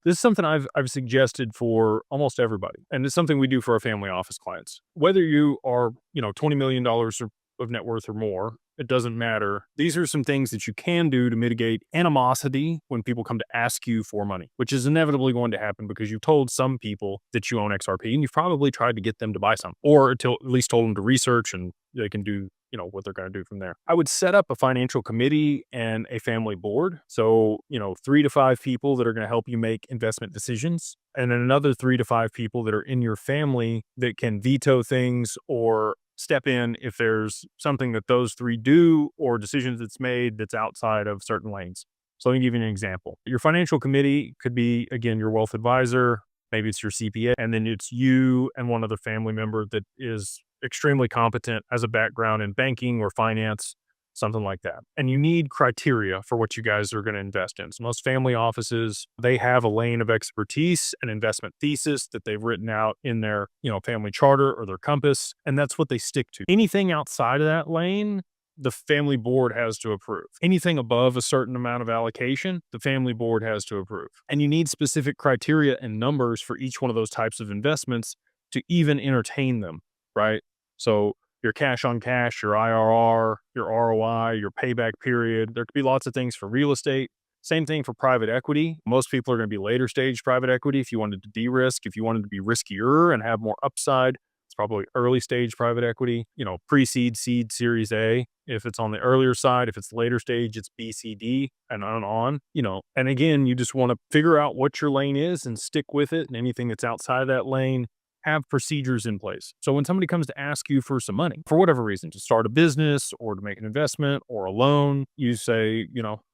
This is something I've suggested for almost everybody, and it's something we do for our family office clients. Whether you are, $20 million of net worth or more, it doesn't matter. These are some things that you can do to mitigate animosity when people come to ask you for money, which is inevitably going to happen because you've told some people that you own XRP and you've probably tried to get them to buy some, or at least told them to research and they can do what they're going to do from there. I would set up a financial committee and a family board. So, 3 to 5 people that are going to help you make investment decisions. And then another 3 to 5 people that are in your family that can veto things or step in if there's something that those three do or decisions that's made that's outside of certain lanes. So let me give you an example. Your financial committee could be, again, your wealth advisor. Maybe it's your CPA, and then it's you and one other family member that is extremely competent, has a background in banking or finance, something like that. And you need criteria for what you guys are going to invest in. So most family offices, they have a lane of expertise, an investment thesis that they've written out in their, family charter or their compass, and that's what they stick to. Anything outside of that lane, the family board has to approve. Anything above a certain amount of allocation, the family board has to approve. And you need specific criteria and numbers for each one of those types of investments to even entertain them, right? So your cash on cash, your IRR, your ROI, your payback period. There could be lots of things for real estate. Same thing for private equity. Most people are going to be later stage private equity. If you wanted to de-risk, if you wanted to be riskier and have more upside, it's probably early stage private equity, pre-seed, seed, series A. If it's on the earlier side, if it's later stage, it's B, C, D, and on, and again, you just want to figure out what your lane is and stick with it. And anything that's outside of that lane, have procedures in place. So when somebody comes to ask you for some money, for whatever reason, to start a business or to make an investment or a loan, you say,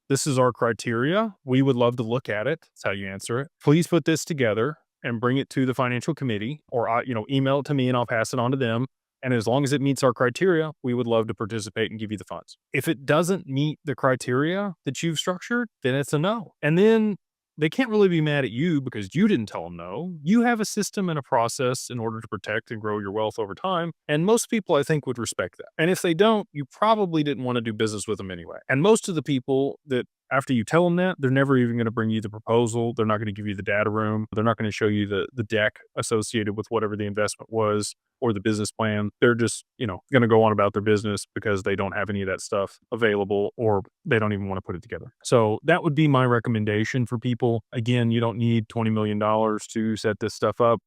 this is our criteria. We would love to look at it. That's how you answer it. Please put this together and bring it to the financial committee, or email it to me and I'll pass it on to them. And as long as it meets our criteria, we would love to participate and give you the funds. If it doesn't meet the criteria that you've structured, then it's a no. And then they can't really be mad at you because you didn't tell them no. You have a system and a process in order to protect and grow your wealth over time. And most people, I think, would respect that. And if they don't, you probably didn't want to do business with them anyway. And most of the people that after you tell them that, they're never even going to bring you the proposal. They're not going to give you the data room. They're not going to show you the deck associated with whatever the investment was or the business plan. They're just, going to go on about their business because they don't have any of that stuff available or they don't even want to put it together. So that would be my recommendation for people. Again, you don't need $20 million to set this stuff up.